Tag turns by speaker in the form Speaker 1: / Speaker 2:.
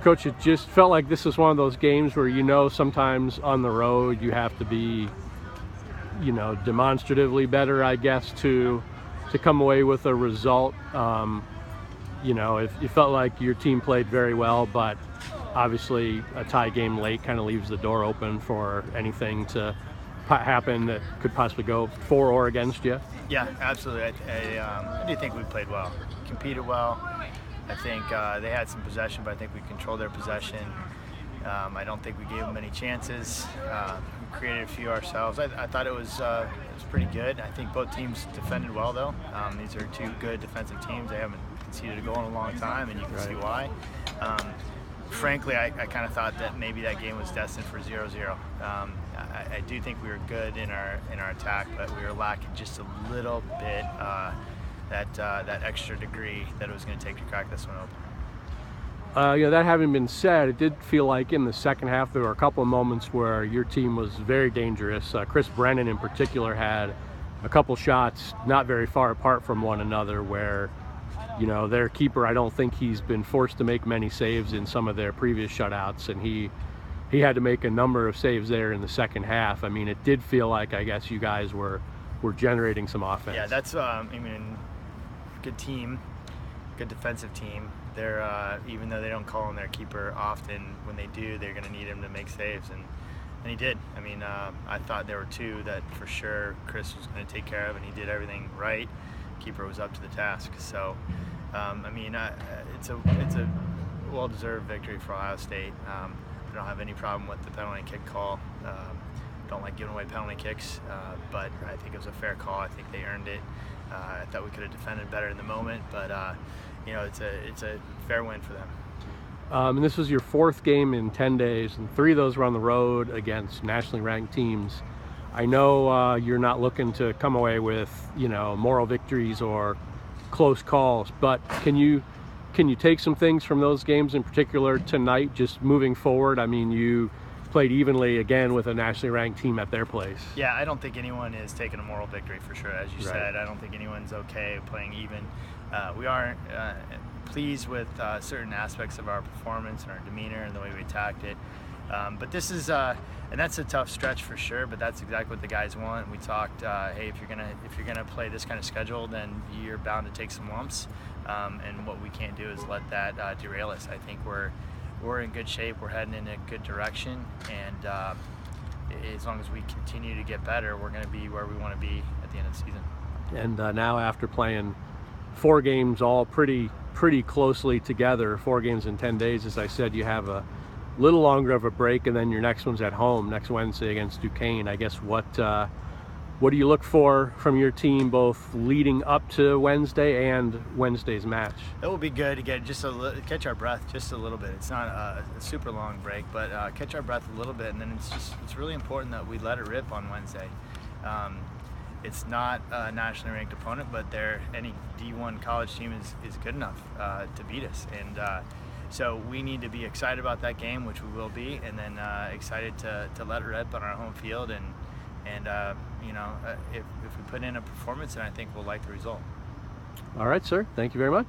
Speaker 1: Coach, it just felt like this is one of those games where, sometimes on the road you have to be, demonstratively better, I guess, to come away with a result. If you felt like your team played very well, but obviously a tie game late kind of leaves the door open for anything to happen that could possibly go for or against you.
Speaker 2: Yeah, absolutely. I do think we played well, competed well. I think they had some possession, but I think we controlled their possession. I don't think we gave them any chances. We created a few ourselves. I thought it was pretty good. I think both teams defended well, though. These are two good defensive teams. They haven't conceded a goal in a long time, and you can see why. Frankly, I kind of thought that maybe that game was destined for 0-0. I do think we were good in our attack, but we were lacking just a little bit that extra degree that it was going to take to crack this one open.
Speaker 1: That having been said, it did feel like in the second half there were a couple of moments where your team was very dangerous. Chris Brennan in particular had a couple shots not very far apart from one another where their keeper, I don't think he's been forced to make many saves in some of their previous shutouts, and he had to make a number of saves there in the second half. I mean, it did feel like, I guess, you guys were generating some offense.
Speaker 2: Yeah, that's good team, good defensive team. They're even though they don't call on their keeper often, when they do, they're going to need him to make saves, and he did. I thought there were two that for sure Chris was going to take care of, and he did everything right. Keeper was up to the task. So, it's a well-deserved victory for Ohio State. I don't have any problem with the penalty kick call. Don't like giving away penalty kicks, but I think it was a fair call. I think they earned it. I thought we could have defended better in the moment, but it's a fair win for them.
Speaker 1: And this was your fourth game in 10 days, and 3 of those were on the road against nationally ranked teams. I know you're not looking to come away with, moral victories or close calls, but can you take some things from those games in particular tonight, just moving forward? I mean, you played evenly again with a nationally ranked team at their place.
Speaker 2: Yeah, I don't think anyone is taking a moral victory for sure. As you said, I don't think anyone's okay playing even. We are pleased with certain aspects of our performance and our demeanor and the way we attacked it. But this is, and that's a tough stretch for sure. But that's exactly what the guys want. We talked, hey, if you're gonna play this kind of schedule, then you're bound to take some lumps. And what we can't do is let that derail us. I think we're in good shape. We're heading in a good direction, and as long as we continue to get better, we're going to be where we want to be at the end of the season.
Speaker 1: And now, after playing 4 games all pretty closely together, 4 games in 10 days, as I said, you have a little longer of a break, and then your next one's at home next Wednesday against Duquesne. I guess what do you look for from your team, both leading up to Wednesday and Wednesday's match?
Speaker 2: It will be good to get catch our breath just a little bit. It's not a super long break, but catch our breath a little bit, and then it's really important that we let it rip on Wednesday. It's not a nationally ranked opponent, but any D1 college team is good enough to beat us, and so we need to be excited about that game, which we will be, and then excited to let it rip on our home field, and if we put in a performance, then I think we'll like the result.
Speaker 1: All right, sir. Thank you very much.